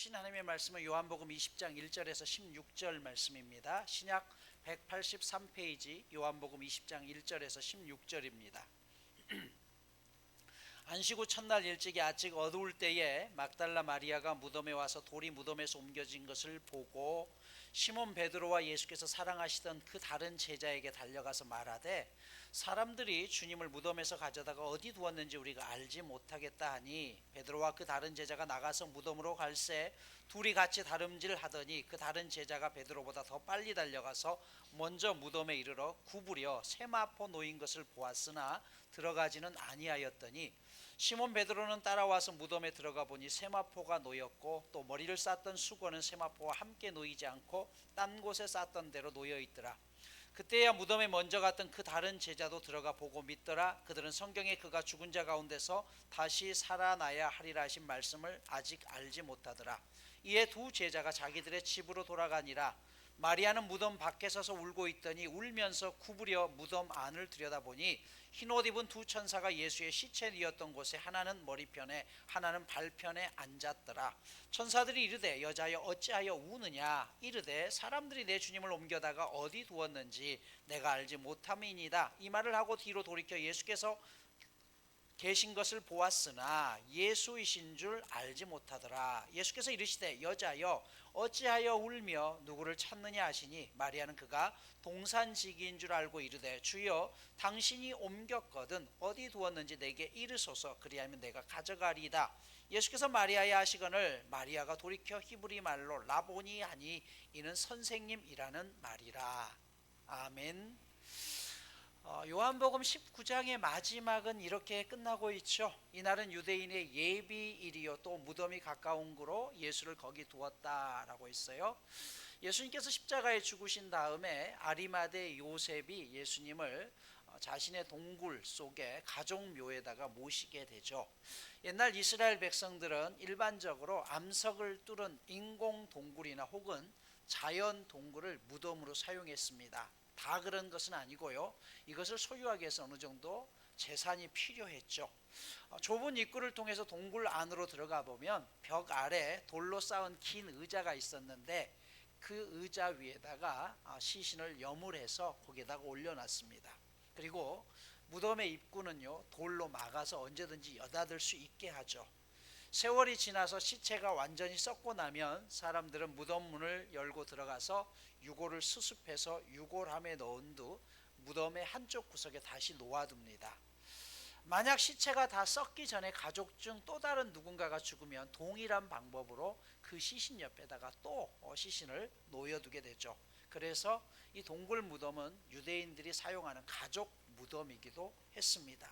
주신 하나님의 말씀은 요한복음 20장 1절에서 16절 말씀입니다. 신약 183페이지 요한복음 20장 1절에서 16절입니다. 안식 후 첫날 일찍이 아직 어두울 때에 막달라 마리아가 무덤에 와서 돌이 무덤에서 옮겨진 것을 보고 시몬 베드로와 예수께서 사랑하시던 그 다른 제자에게 달려가서 말하되 사람들이 주님을 무덤에서 가져다가 어디 두었는지 우리가 알지 못하겠다 하니 베드로와 그 다른 제자가 나가서 무덤으로 갈새 둘이 같이 다름질하더니 그 다른 제자가 베드로보다 더 빨리 달려가서 먼저 무덤에 이르러 구부려 세마포 놓인 것을 보았으나 들어가지는 아니하였더니 시몬 베드로는 따라와서 무덤에 들어가 보니 세마포가 놓였고 또 머리를 쌌던 수건은 세마포와 함께 놓이지 않고 딴 곳에 쌌던 대로 놓여 있더라. 그때야 무덤에 먼저 갔던 그 다른 제자도 들어가 보고 믿더라. 그들은 성경에 그가 죽은 자 가운데서 다시 살아나야 하리라 하신 말씀을 아직 알지 못하더라. 이에 두 제자가 자기들의 집으로 돌아가니라. 마리아는 무덤 밖에 서서 울고 있더니 울면서 구부려 무덤 안을 들여다보니 흰옷 입은 두 천사가 예수의 시체이었던 곳에 하나는 머리편에 하나는 발편에 앉았더라. 천사들이 이르되 여자여 어찌하여 우느냐 이르되 사람들이 내 주님을 옮겨다가 어디 두었는지 내가 알지 못함이니이다. 이 말을 하고 뒤로 돌이켜 예수께서 계신 것을 보았으나 예수이신 줄 알지 못하더라. 예수께서 이르시되 여자여 어찌하여 울며 누구를 찾느냐 하시니 마리아는 그가 동산지기인 줄 알고 이르되 주여 당신이 옮겼거든 어디 두었는지 내게 이르소서 그리하면 내가 가져가리이다. 예수께서 마리아야 하시거늘 마리아가 돌이켜 히브리 말로 라보니 하니 이는 선생님이라는 말이라. 아멘. 요한복음 19장의 마지막은 이렇게 끝나고 있죠. 이날은 유대인의 예비일이요 또 무덤이 가까운 거로 예수를 거기 두었다라고 했어요. 예수님께서 십자가에 죽으신 다음에 아리마대 요셉이 예수님을 자신의 동굴 속에 가족묘에다가 모시게 되죠. 옛날 이스라엘 백성들은 일반적으로 암석을 뚫은 인공 동굴이나 혹은 자연 동굴을 무덤으로 사용했습니다. 다 그런 것은 아니고요. 이것을 소유하기 위해서 어느 정도 재산이 필요했죠. 좁은 입구를 통해서 동굴 안으로 들어가 보면 벽 아래 돌로 쌓은 긴 의자가 있었는데 그 의자 위에다가 시신을 여물해서 거기에다가 올려놨습니다. 그리고 무덤의 입구는요 돌로 막아서 언제든지 여닫을 수 있게 하죠. 세월이 지나서 시체가 완전히 썩고 나면 사람들은 무덤 문을 열고 들어가서 유골을 수습해서 유골함에 넣은 후 무덤의 한쪽 구석에 다시 놓아둡니다. 만약 시체가 다 썩기 전에 가족 중 또 다른 누군가가 죽으면 동일한 방법으로 그 시신 옆에다가 또 시신을 놓여두게 되죠. 그래서 이 동굴 무덤은 유대인들이 사용하는 가족 무덤이기도 했습니다.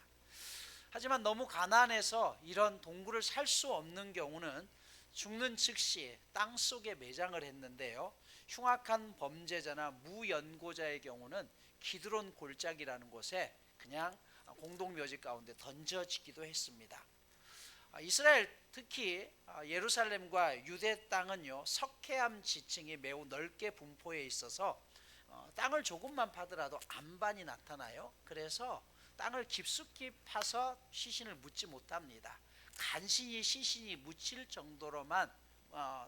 하지만 너무 가난해서 이런 동굴을 살 수 없는 경우는 죽는 즉시 땅속에 매장을 했는데요. 흉악한 범죄자나 무연고자의 경우는 기드론 골짜기라는 곳에 그냥 공동묘지 가운데 던져지기도 했습니다. 이스라엘 특히 예루살렘과 유대 땅은요 석회암 지층이 매우 넓게 분포해 있어서 땅을 조금만 파더라도 안반이 나타나요. 그래서 땅을 깊숙이 파서 시신을 묻지 못합니다. 간신히 시신이 묻힐 정도로만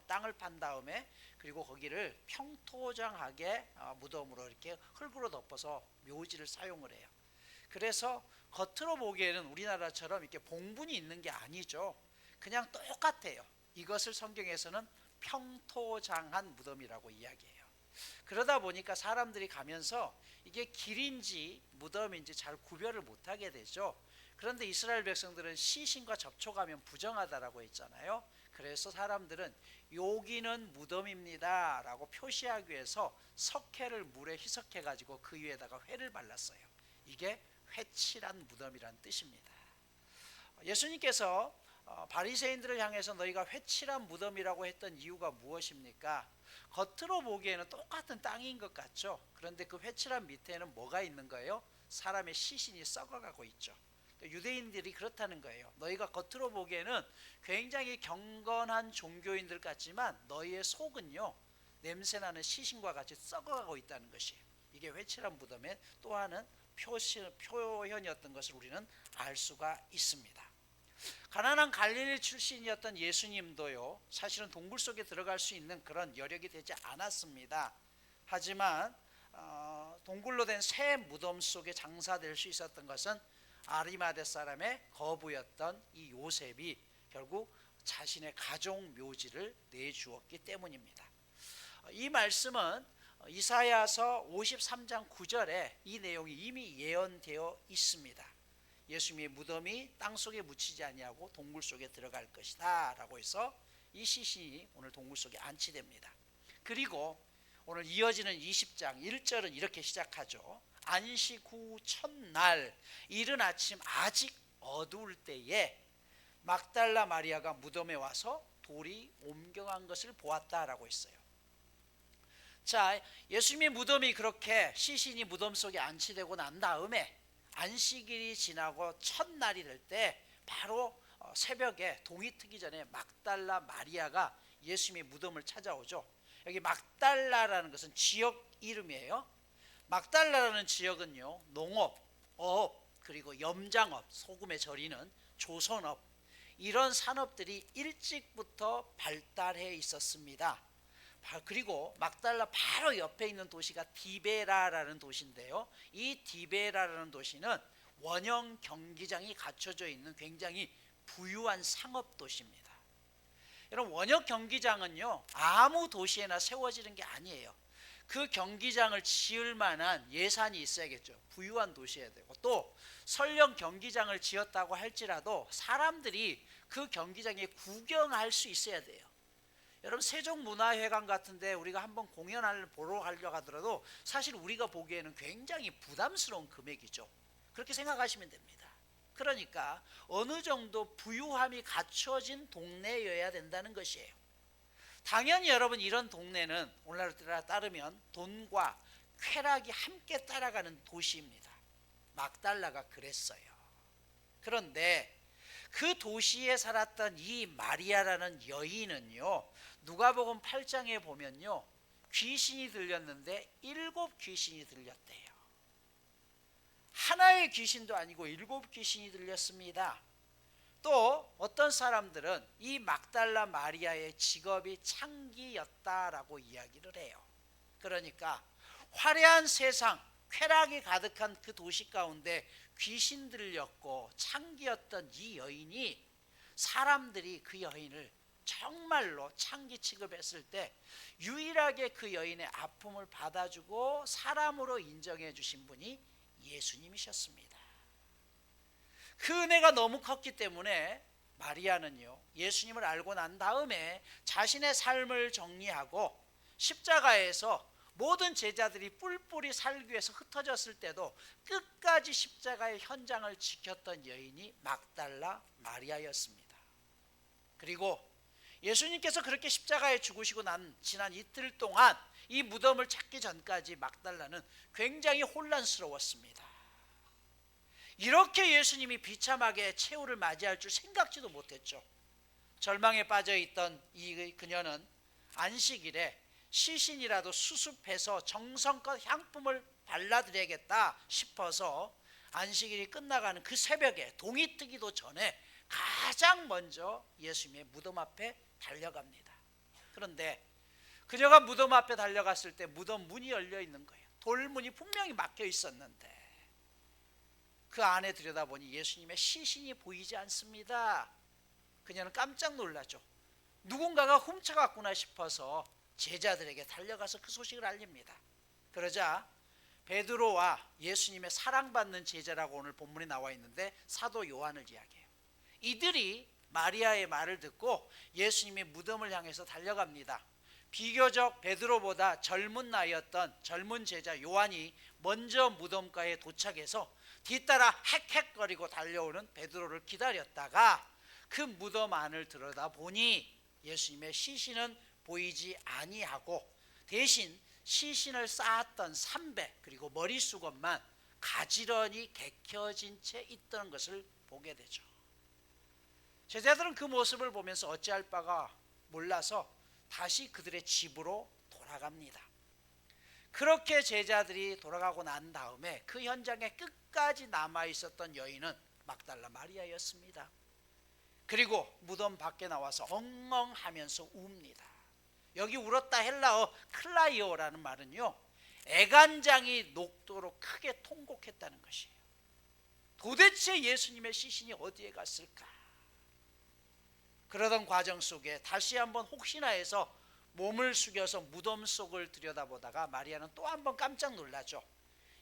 땅을 판 다음에 그리고 거기를 평토장하게 무덤으로 이렇게 흙으로 덮어서 묘지를 사용을 해요. 그래서 겉으로 보기에는 우리나라처럼 이렇게 봉분이 있는 게 아니죠. 그냥 똑같아요. 이것을 성경에서는 평토장한 무덤이라고 이야기해요. 그러다 보니까 사람들이 가면서 이게 길인지 무덤인지 잘 구별을 못하게 되죠. 그런데 이스라엘 백성들은 시신과 접촉하면 부정하다라고 했잖아요. 그래서 사람들은 여기는 무덤입니다 라고 표시하기 위해서 석회를 물에 희석해 가지고 그 위에다가 회를 발랐어요. 이게 회칠한 무덤이란 뜻입니다. 예수님께서 바리새인들을 향해서 너희가 회칠한 무덤이라고 했던 이유가 무엇입니까? 겉으로 보기에는 똑같은 땅인 것 같죠. 그런데 그 회칠한 밑에는 뭐가 있는 거예요? 사람의 시신이 썩어가고 있죠. 유대인들이 그렇다는 거예요. 너희가 겉으로 보기에는 굉장히 경건한 종교인들 같지만 너희의 속은요 냄새나는 시신과 같이 썩어가고 있다는 것이에요. 이게 회칠한 무덤의 또 하나는 표현이었던 것을 우리는 알 수가 있습니다. 가나안 갈릴리 출신이었던 예수님도요, 사실은 동굴 속에 들어갈 수 있는 그런 여력이 되지 않았습니다. 하지만 동굴로 된 새 무덤 속에 장사될 수 있었던 것은 아리마대 사람의 거부였던 이 요셉이 결국 자신의 가족 묘지를 내주었기 때문입니다. 이 말씀은 이사야서 53장 9절에 이 내용이 이미 예언되어 있습니다. 예수님의 무덤이 땅속에 묻히지 아니하고 동굴 속에 들어갈 것이다 라고 해서 이 시신이 오늘 동굴 속에 안치됩니다. 그리고 오늘 이어지는 20장 1절은 이렇게 시작하죠. 안식 후 첫날 이른 아침 아직 어두울 때에 막달라 마리아가 무덤에 와서 돌이 옮겨간 것을 보았다라고 했어요. 자, 예수님의 무덤이 그렇게 시신이 무덤 속에 안치되고 난 다음에 안식일이 지나고 첫날이 될 때 바로 새벽에 동이 트기 전에 막달라 마리아가 예수님의 무덤을 찾아오죠. 여기 막달라라는 것은 지역 이름이에요. 막달라라는 지역은요, 농업, 어업, 그리고 염장업, 소금에 절이는 조선업, 이런 산업들이 일찍부터 발달해 있었습니다. 그리고 막달라 바로 옆에 있는 도시가 디베라라는 도시인데요, 이 디베라라는 도시는 원형 경기장이 갖춰져 있는 굉장히 부유한 상업 도시입니다. 여러분, 원형 경기장은요 아무 도시에나 세워지는 게 아니에요. 그 경기장을 지을 만한 예산이 있어야겠죠. 부유한 도시여야 되고, 또 설령 경기장을 지었다고 할지라도 사람들이 그 경기장에 구경할 수 있어야 돼요. 여러분, 세종문화회관 같은데 우리가 한번 공연을 보러 가려고 하더라도 사실 우리가 보기에는 굉장히 부담스러운 금액이죠. 그렇게 생각하시면 됩니다. 그러니까 어느 정도 부유함이 갖춰진 동네여야 된다는 것이에요. 당연히 여러분, 이런 동네는 오늘날에 따르면 돈과 쾌락이 함께 따라가는 도시입니다. 막달라가 그랬어요. 그런데 그 도시에 살았던 이 마리아라는 여인은요, 누가복음 8장에 보면요, 귀신이 들렸는데 7 귀신이 들렸대요. 하나의 귀신도 아니고 7 귀신이 들렸습니다. 또 어떤 사람들은 이 막달라 마리아의 직업이 창기였다라고 이야기를 해요. 그러니까 화려한 세상, 쾌락이 가득한 그 도시 가운데 귀신 들렸고 창기였던 이 여인이, 사람들이 그 여인을 정말로 창기 취급했을 때 유일하게 그 여인의 아픔을 받아주고 사람으로 인정해 주신 분이 예수님이셨습니다. 그 은혜가 너무 컸기 때문에 마리아는요, 예수님을 알고 난 다음에 자신의 삶을 정리하고 십자가에서 모든 제자들이 뿔뿔이 살기 위해서 흩어졌을 때도 끝까지 십자가의 현장을 지켰던 여인이 막달라 마리아였습니다. 그리고 예수님께서 그렇게 십자가에 죽으시고 난 지난 이틀 동안 이 무덤을 찾기 전까지 막달라는 굉장히 혼란스러웠습니다. 이렇게 예수님이 비참하게 최후를 맞이할 줄 생각지도 못했죠. 절망에 빠져있던 이 그녀는 안식일에 시신이라도 수습해서 정성껏 향품을 발라드려야겠다 싶어서 안식일이 끝나가는 그 새벽에 동이 뜨기도 전에 가장 먼저 예수님의 무덤 앞에 달려갑니다. 그런데 그녀가 무덤 앞에 달려갔을 때 무덤 문이 열려 있는 거예요. 돌문이 분명히 막혀 있었는데 그 안에 들여다보니 예수님의 시신이 보이지 않습니다. 그녀는 깜짝 놀라죠. 누군가가 훔쳐갔구나 싶어서 제자들에게 달려가서 그 소식을 알립니다. 그러자 베드로와 예수님의 사랑받는 제자라고 오늘 본문에 나와 있는데 사도 요한을 이야기해요. 이들이 마리아의 말을 듣고 예수님의 무덤을 향해서 달려갑니다. 비교적 베드로보다 젊은 나이였던 젊은 제자 요한이 먼저 무덤가에 도착해서 뒤따라 헥헥거리고 달려오는 베드로를 기다렸다가 그 무덤 안을 들여다보니 예수님의 시신은 보이지 아니하고 대신 시신을 쌓았던 삼배 그리고 머리수건만 가지런히 개켜진 채 있던 것을 보게 되죠. 제자들은 그 모습을 보면서 어찌할 바가 몰라서 다시 그들의 집으로 돌아갑니다. 그렇게 제자들이 돌아가고 난 다음에 그 현장에 끝까지 남아 있었던 여인은 막달라 마리아였습니다. 그리고 무덤 밖에 나와서 엉엉하면서 웁니다. 여기 울었다 헬라어 클라이오라는 말은요, 애간장이 녹도록 크게 통곡했다는 것이에요. 도대체 예수님의 시신이 어디에 갔을까? 그러던 과정 속에 다시 한번 혹시나 해서 몸을 숙여서 무덤 속을 들여다보다가 마리아는 또 한번 깜짝 놀라죠.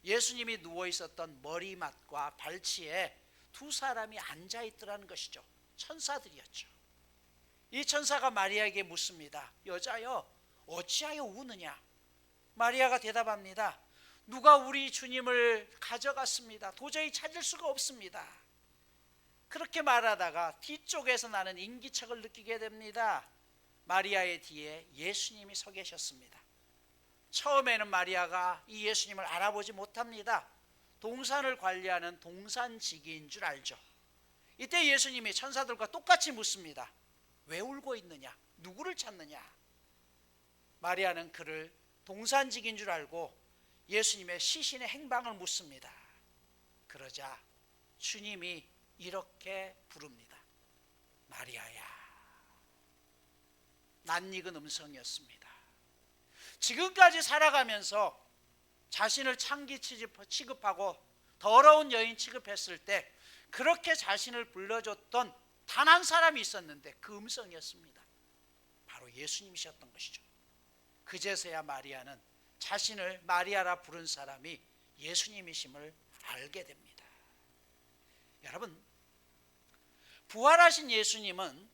예수님이 누워 있었던 머리맡과 발치에 두 사람이 앉아 있더라는 것이죠. 천사들이었죠. 이 천사가 마리아에게 묻습니다. 여자여, 어찌하여 우느냐? 마리아가 대답합니다. 누가 우리 주님을 가져갔습니다. 도저히 찾을 수가 없습니다. 그렇게 말하다가 뒤쪽에서 나는 인기척을 느끼게 됩니다. 마리아의 뒤에 예수님이 서 계셨습니다. 처음에는 마리아가 이 예수님을 알아보지 못합니다. 동산을 관리하는 동산지기인 줄 알죠. 이때 예수님이 천사들과 똑같이 묻습니다. 왜 울고 있느냐? 누구를 찾느냐? 마리아는 그를 동산지기인 줄 알고 예수님의 시신의 행방을 묻습니다. 그러자 주님이 이렇게 부릅니다. 마리아야. 낯익은 음성이었습니다. 지금까지 살아가면서 자신을 창기 취급하고 더러운 여인 취급했을 때 그렇게 자신을 불러줬던 단 한 사람이 있었는데 그 음성이었습니다. 바로 예수님이셨던 것이죠. 그제서야 마리아는 자신을 마리아라 부른 사람이 예수님이심을 알게 됩니다. 여러분, 부활하신 예수님은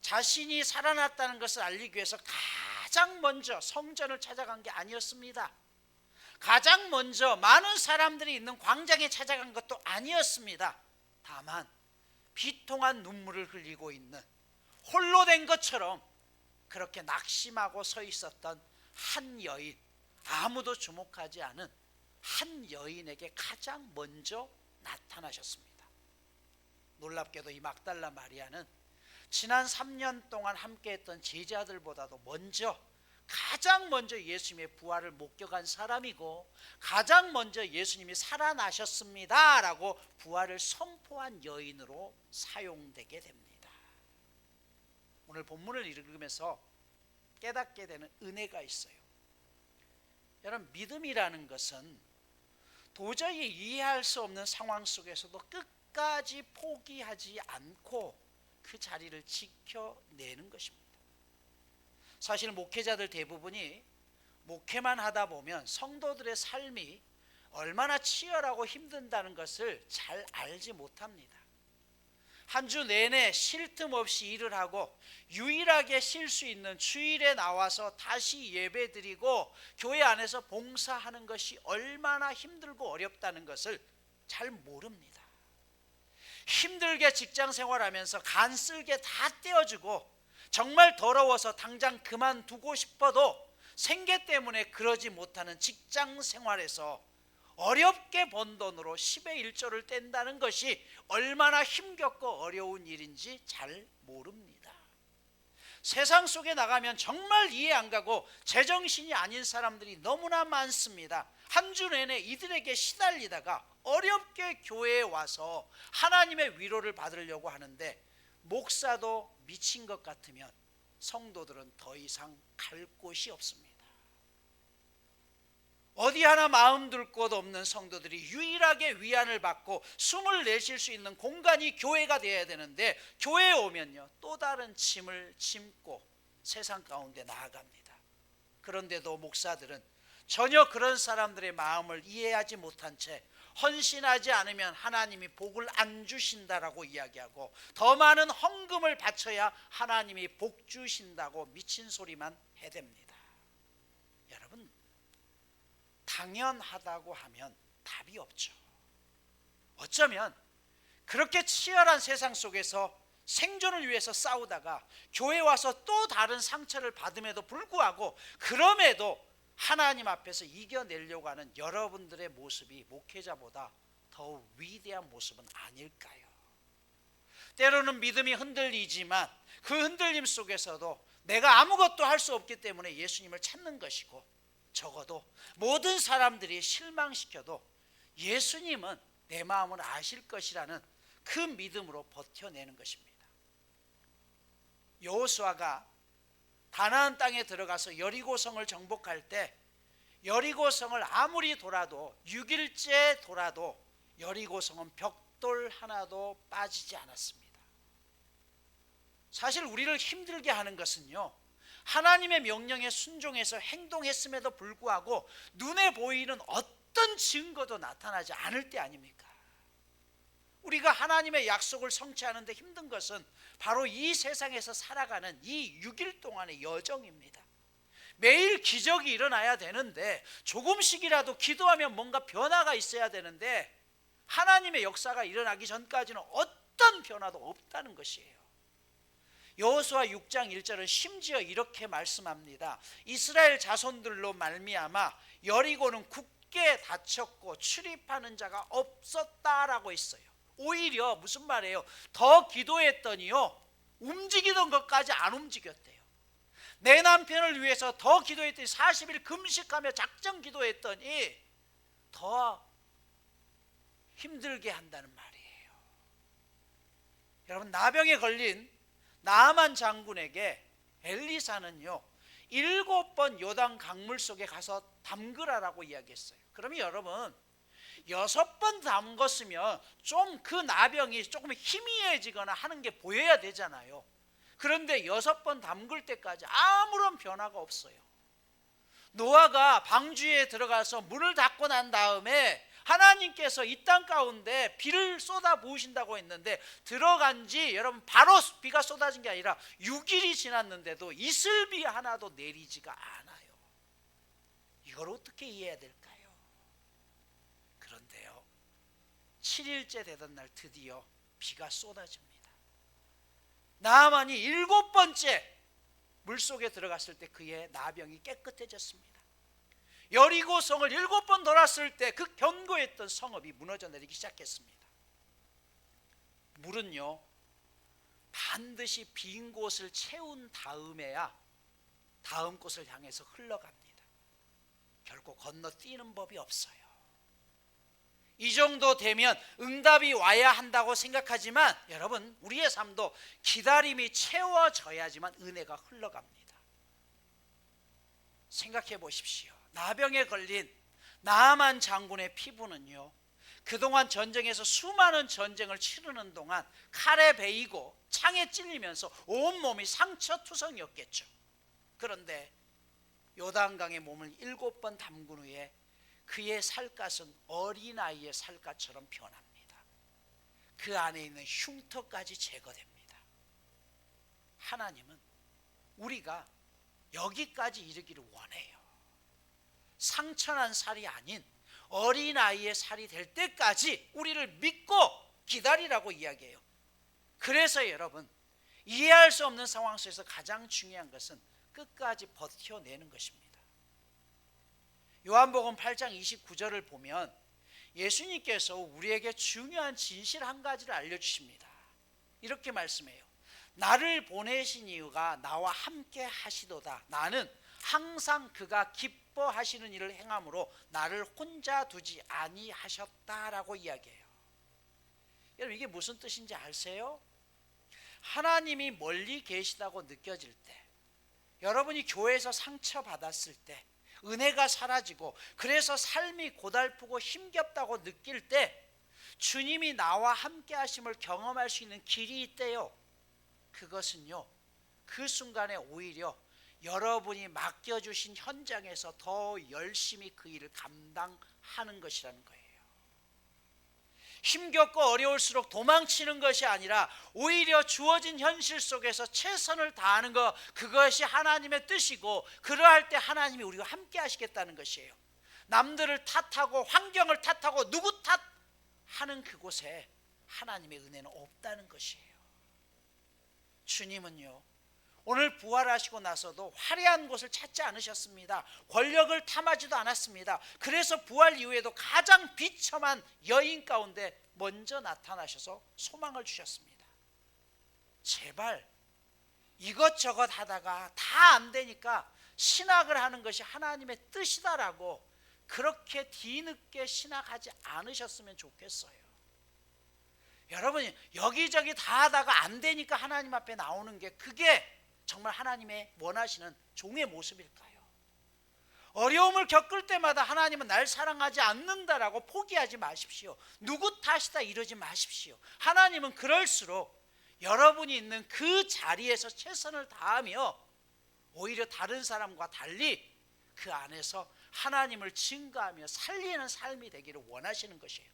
자신이 살아났다는 것을 알리기 위해서 가장 먼저 성전을 찾아간 게 아니었습니다. 가장 먼저 많은 사람들이 있는 광장에 찾아간 것도 아니었습니다. 다만 비통한 눈물을 흘리고 있는 홀로 된 것처럼 그렇게 낙심하고 서 있었던 한 여인, 아무도 주목하지 않은 한 여인에게 가장 먼저 나타나셨습니다. 놀랍게도 이 막달라 마리아는 지난 3년 동안 함께했던 제자들보다도 가장 먼저 예수님의 부활을 목격한 사람이고 가장 먼저 예수님이 살아나셨습니다 라고 부활을 선포한 여인으로 사용되게 됩니다. 오늘 본문을 읽으면서 깨닫게 되는 은혜가 있어요. 여러분, 믿음이라는 것은 도저히 이해할 수 없는 상황 속에서도 끝까지 포기하지 않고 그 자리를 지켜내는 것입니다. 사실 목회자들 대부분이 목회만 하다 보면 성도들의 삶이 얼마나 치열하고 힘든다는 것을 잘 알지 못합니다. 한 주 내내 쉴 틈 없이 일을 하고 유일하게 쉴 수 있는 주일에 나와서 다시 예배드리고 교회 안에서 봉사하는 것이 얼마나 힘들고 어렵다는 것을 잘 모릅니다. 힘들게 직장 생활하면서 간쓸게 다 떼어주고 정말 더러워서 당장 그만두고 싶어도 생계 때문에 그러지 못하는 직장 생활에서 어렵게 번 돈으로 10의 1조를 뗀다는 것이 얼마나 힘겹고 어려운 일인지 잘 모릅니다. 세상 속에 나가면 정말 이해 안 가고 제정신이 아닌 사람들이 너무나 많습니다. 한 주 내내 이들에게 시달리다가 어렵게 교회에 와서 하나님의 위로를 받으려고 하는데 목사도 미친 것 같으면 성도들은 더 이상 갈 곳이 없습니다. 어디 하나 마음 둘 곳 없는 성도들이 유일하게 위안을 받고 숨을 내쉴 수 있는 공간이 교회가 되어야 되는데 교회에 오면요 또 다른 짐을 짐고 세상 가운데 나아갑니다. 그런데도 목사들은 전혀 그런 사람들의 마음을 이해하지 못한 채 헌신하지 않으면 하나님이 복을 안 주신다라고 이야기하고 더 많은 헌금을 바쳐야 하나님이 복 주신다고 미친 소리만 해댑니다. 여러분, 당연하다고 하면 답이 없죠. 어쩌면 그렇게 치열한 세상 속에서 생존을 위해서 싸우다가 교회 와서 또 다른 상처를 받음에도 불구하고 그럼에도 하나님 앞에서 이겨내려고 하는 여러분들의 모습이 목회자보다 더 위대한 모습은 아닐까요? 때로는 믿음이 흔들리지만 그 흔들림 속에서도 내가 아무것도 할 수 없기 때문에 예수님을 찾는 것이고 적어도 모든 사람들이 실망시켜도 예수님은 내 마음을 아실 것이라는 그 믿음으로 버텨내는 것입니다. 여호수아가 가나안 땅에 들어가서 여리고성을 정복할 때 여리고성을 아무리 돌아도 6일째 돌아도 여리고성은 벽돌 하나도 빠지지 않았습니다. 사실 우리를 힘들게 하는 것은요, 하나님의 명령에 순종해서 행동했음에도 불구하고 눈에 보이는 어떤 증거도 나타나지 않을 때 아닙니까? 우리가 하나님의 약속을 성취하는데 힘든 것은 바로 이 세상에서 살아가는 이 6일 동안의 여정입니다. 매일 기적이 일어나야 되는데, 조금씩이라도 기도하면 뭔가 변화가 있어야 되는데, 하나님의 역사가 일어나기 전까지는 어떤 변화도 없다는 것이에요. 여호수아 6장 1절은 심지어 이렇게 말씀합니다. 이스라엘 자손들로 말미암아 여리고는 굳게 닫혔고 출입하는 자가 없었다라고 했어요. 오히려 무슨 말이에요? 더 기도했더니요, 움직이던 것까지 안 움직였대요. 내 남편을 위해서 더 기도했더니 40일 금식하며 작정 기도했더니 더 힘들게 한다는 말이에요. 여러분, 나병에 걸린 나아만 장군에게 엘리사는요 7번 요단 강물 속에 가서 담그라라고 이야기했어요. 그러면 여러분, 6번 담궜으면 좀 그 나병이 조금 희미해지거나 하는 게 보여야 되잖아요. 그런데 6번 담글 때까지 아무런 변화가 없어요. 노아가 방주에 들어가서 문을 닫고 난 다음에 하나님께서 이 땅 가운데 비를 쏟아 부으신다고 했는데, 들어간 지 여러분 바로 비가 쏟아진 게 아니라 6일이 지났는데도 이슬비 하나도 내리지가 않아요. 이걸 어떻게 이해해야 될까요? 그런데요, 7일째 되던 날 드디어 비가 쏟아집니다. 나아만이 7번째 물속에 들어갔을 때 그의 나병이 깨끗해졌습니다. 여리고성을 7번 돌았을 때 그 견고했던 성읍이 무너져 내리기 시작했습니다. 물은요 반드시 빈 곳을 채운 다음에야 다음 곳을 향해서 흘러갑니다. 결코 건너뛰는 법이 없어요. 이 정도 되면 응답이 와야 한다고 생각하지만, 여러분, 우리의 삶도 기다림이 채워져야지만 은혜가 흘러갑니다. 생각해 보십시오. 나병에 걸린 나아만 장군의 피부는요, 그동안 전쟁에서 수많은 전쟁을 치르는 동안 칼에 베이고 창에 찔리면서 온몸이 상처투성이었겠죠. 그런데 요단강에 몸을 7번 담근 후에 그의 살갗은 어린아이의 살갗처럼 변합니다. 그 안에 있는 흉터까지 제거됩니다. 하나님은 우리가 여기까지 이르기를 원해요. 상처난 살이 아닌 어린아이의 살이 될 때까지 우리를 믿고 기다리라고 이야기해요. 그래서 여러분, 이해할 수 없는 상황 속에서 가장 중요한 것은 끝까지 버텨내는 것입니다. 요한복음 8장 29절을 보면 예수님께서 우리에게 중요한 진실 한 가지를 알려주십니다. 이렇게 말씀해요. 나를 보내신 이유가 나와 함께 하시도다. 나는 항상 그가 기뻐하시는 일을 행함으로 나를 혼자 두지 아니하셨다라고 이야기해요. 여러분, 이게 무슨 뜻인지 아세요? 하나님이 멀리 계시다고 느껴질 때, 여러분이 교회에서 상처받았을 때, 은혜가 사라지고 그래서 삶이 고달프고 힘겹다고 느낄 때 주님이 나와 함께 하심을 경험할 수 있는 길이 있대요. 그것은요, 그 순간에 오히려 여러분이 맡겨주신 현장에서 더 열심히 그 일을 감당하는 것이라는 거예요. 힘겹고 어려울수록 도망치는 것이 아니라 오히려 주어진 현실 속에서 최선을 다하는 것, 그것이 하나님의 뜻이고, 그러할 때 하나님이 우리와 함께 하시겠다는 것이에요. 남들을 탓하고 환경을 탓하고 누구 탓하는 그곳에 하나님의 은혜는 없다는 것이에요. 주님은요, 오늘 부활하시고 나서도 화려한 곳을 찾지 않으셨습니다. 권력을 탐하지도 않았습니다. 그래서 부활 이후에도 가장 비참한 여인 가운데 먼저 나타나셔서 소망을 주셨습니다. 제발 이것저것 하다가 다 안 되니까 신학을 하는 것이 하나님의 뜻이다라고 그렇게 뒤늦게 신학하지 않으셨으면 좋겠어요. 여러분 여기저기 다 하다가 안 되니까 하나님 앞에 나오는 게 그게 정말 하나님의 원하시는 종의 모습일까요? 어려움을 겪을 때마다 하나님은 날 사랑하지 않는다라고 포기하지 마십시오. 누구 탓이다 이러지 마십시오. 하나님은 그럴수록 여러분이 있는 그 자리에서 최선을 다하며 오히려 다른 사람과 달리 그 안에서 하나님을 증거하며 살리는 삶이 되기를 원하시는 것이에요.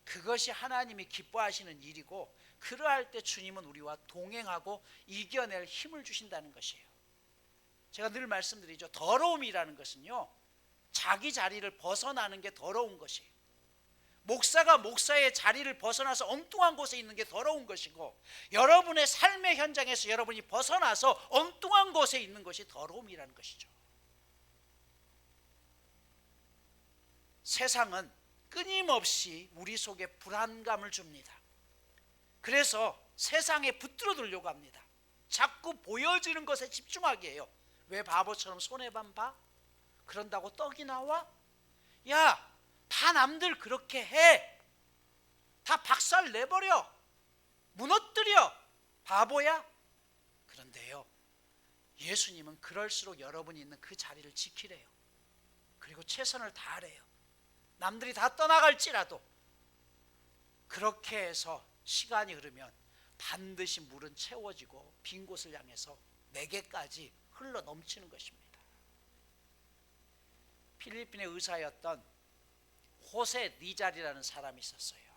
그것이 하나님이 기뻐하시는 일이고 그러할 때 주님은 우리와 동행하고 이겨낼 힘을 주신다는 것이에요. 제가 늘 말씀드리죠. 더러움이라는 것은요, 자기 자리를 벗어나는 게 더러운 것이에요. 목사가 목사의 자리를 벗어나서 엉뚱한 곳에 있는 게 더러운 것이고, 여러분의 삶의 현장에서 여러분이 벗어나서 엉뚱한 곳에 있는 것이 더러움이라는 것이죠. 세상은 끊임없이 우리 속에 불안감을 줍니다. 그래서 세상에 붙들어두려고 합니다. 자꾸 보여지는 것에 집중하게 해요. 왜 바보처럼 손해만 봐? 그런다고 떡이 나와? 야, 다 남들 그렇게 해. 다 박살 내버려. 무너뜨려. 바보야? 그런데요, 예수님은 그럴수록 여러분이 있는 그 자리를 지키래요. 그리고 최선을 다하래요. 남들이 다 떠나갈지라도. 그렇게 해서 시간이 흐르면 반드시 물은 채워지고 빈 곳을 향해서 내게까지 흘러 넘치는 것입니다. 필리핀의 의사였던 호세 니잘이라는 사람이 있었어요.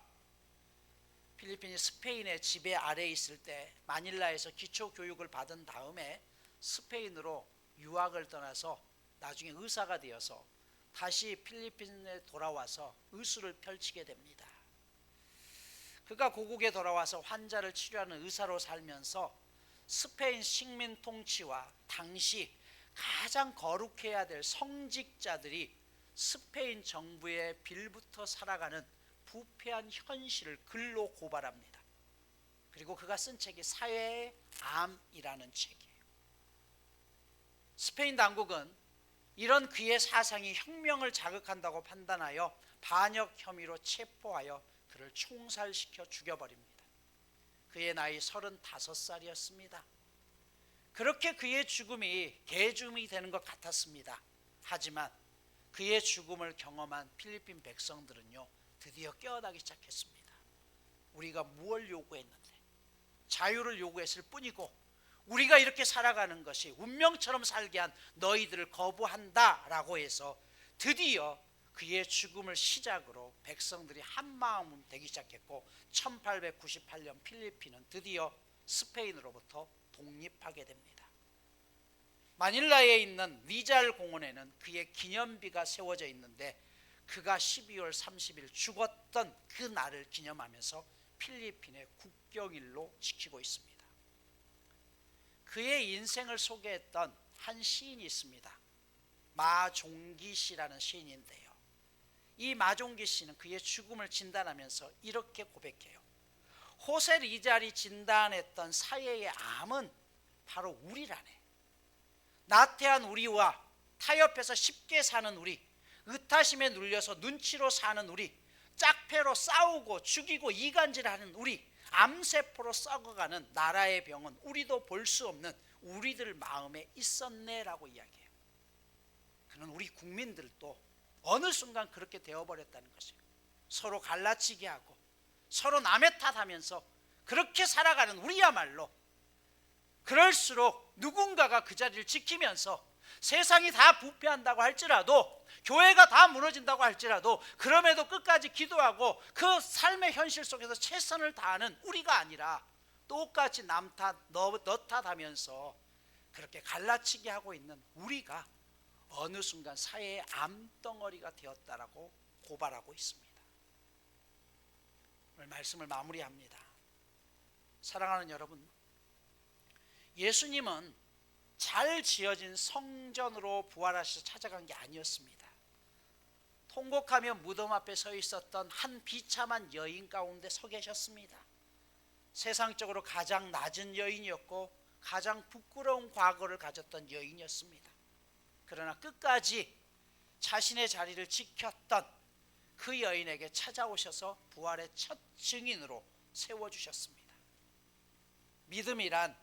필리핀이 스페인의 지배 아래에 있을 때 마닐라에서 기초 교육을 받은 다음에 스페인으로 유학을 떠나서 나중에 의사가 되어서 다시 필리핀에 돌아와서 의술을 펼치게 됩니다. 그가 고국에 돌아와서 환자를 치료하는 의사로 살면서 스페인 식민 통치와 당시 가장 거룩해야 될 성직자들이 스페인 정부의 빌부터 살아가는 부패한 현실을 글로 고발합니다. 그리고 그가 쓴 책이 사회의 암이라는 책이에요. 스페인 당국은 이런 그의 사상이 혁명을 자극한다고 판단하여 반역 혐의로 체포하여 그를 총살시켜 죽여버립니다. 그의 나이 35살이었습니다. 그렇게 그의 죽음이 개죽음이 되는 것 같았습니다. 하지만 그의 죽음을 경험한 필리핀 백성들은요, 드디어 깨어나기 시작했습니다. 우리가 무엇을 요구했는데, 자유를 요구했을 뿐이고 우리가 이렇게 살아가는 것이 운명처럼 살게 한 너희들을 거부한다라고 해서 드디어 그의 죽음을 시작으로 백성들이 한마음 되기 시작했고 1898년 필리핀은 드디어 스페인으로부터 독립하게 됩니다. 마닐라에 있는 니잘 공원에는 그의 기념비가 세워져 있는데 그가 12월 30일 죽었던 그 날을 기념하면서 필리핀의 국경일로 지키고 있습니다. 그의 인생을 소개했던 한 시인이 있습니다. 마종기 씨라는 시인인데요, 이 마종기 씨는 그의 죽음을 진단하면서 이렇게 고백해요. 호세 리잘이 진단했던 사회의 암은 바로 우리라네. 나태한 우리와 타협해서 쉽게 사는 우리, 의타심에 눌려서 눈치로 사는 우리, 짝패로 싸우고 죽이고 이간질하는 우리, 암세포로 썩어가는 나라의 병은 우리도 볼 수 없는 우리들 마음에 있었네라고 이야기해요. 그는 우리 국민들도 어느 순간 그렇게 되어버렸다는 것이에요. 서로 갈라치게 하고 서로 남의 탓하면서 그렇게 살아가는 우리야말로, 그럴수록 누군가가 그 자리를 지키면서 세상이 다 부패한다고 할지라도, 교회가 다 무너진다고 할지라도 그럼에도 끝까지 기도하고 그 삶의 현실 속에서 최선을 다하는 우리가 아니라 똑같이 남 탓, 너 탓하면서 그렇게 갈라치게 하고 있는 우리가 어느 순간 사회의 암덩어리가 되었다라고 고발하고 있습니다. 오늘 말씀을 마무리합니다. 사랑하는 여러분, 예수님은 잘 지어진 성전으로 부활하셔서 찾아간 게 아니었습니다. 통곡하며 무덤 앞에 서 있었던 한 비참한 여인 가운데 서 계셨습니다. 세상적으로 가장 낮은 여인이었고 가장 부끄러운 과거를 가졌던 여인이었습니다. 그러나 끝까지 자신의 자리를 지켰던 그 여인에게 찾아오셔서 부활의 첫 증인으로 세워주셨습니다. 믿음이란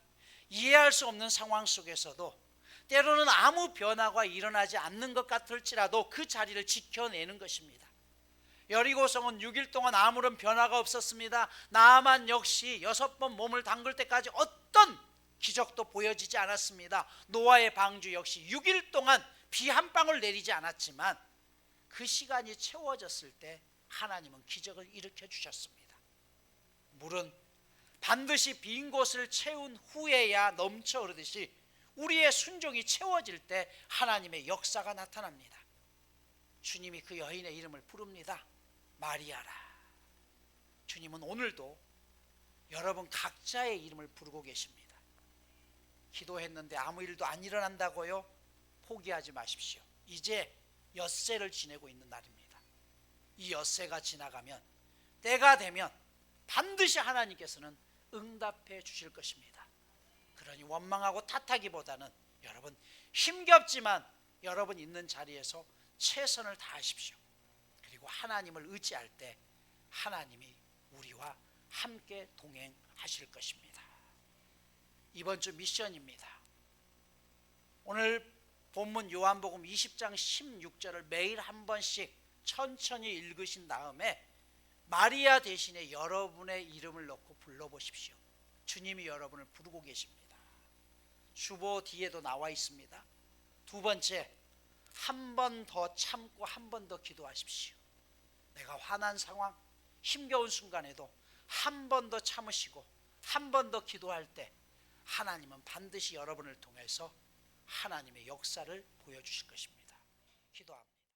이해할 수 없는 상황 속에서도 때로는 아무 변화가 일어나지 않는 것 같을지라도 그 자리를 지켜내는 것입니다. 여리고성은 6일 동안 아무런 변화가 없었습니다. 나아만 역시 6번 몸을 담글 때까지 어떤 기적도 보여지지 않았습니다. 노아의 방주 역시 6일 동안 비 한 방울 내리지 않았지만 그 시간이 채워졌을 때 하나님은 기적을 일으켜 주셨습니다. 물은 반드시 빈 곳을 채운 후에야 넘쳐 흐르듯이 우리의 순종이 채워질 때 하나님의 역사가 나타납니다. 주님이 그 여인의 이름을 부릅니다. 마리아라. 주님은 오늘도 여러분 각자의 이름을 부르고 계십니다. 기도했는데 아무 일도 안 일어난다고요? 포기하지 마십시오. 이제 엿새를 지내고 있는 날입니다. 이 엿새가 지나가면, 때가 되면 반드시 하나님께서는 응답해 주실 것입니다. 그러니 원망하고 탓하기보다는 여러분 힘겹지만 여러분 있는 자리에서 최선을 다하십시오. 그리고 하나님을 의지할 때 하나님이 우리와 함께 동행하실 것입니다. 이번 주 미션입니다. 오늘 본문 요한복음 20장 16절을 매일 한 번씩 천천히 읽으신 다음에 마리아 대신에 여러분의 이름을 넣고 불러보십시오. 주님이 여러분을 부르고 계십니다. 주보 뒤에도 나와 있습니다. 두 번째, 한 번 더 참고 한 번 더 기도하십시오. 내가 화난 상황, 힘겨운 순간에도 한 번 더 참으시고 한 번 더 기도할 때 하나님은 반드시 여러분을 통해서 하나님의 역사를 보여주실 것입니다. 기도합니다.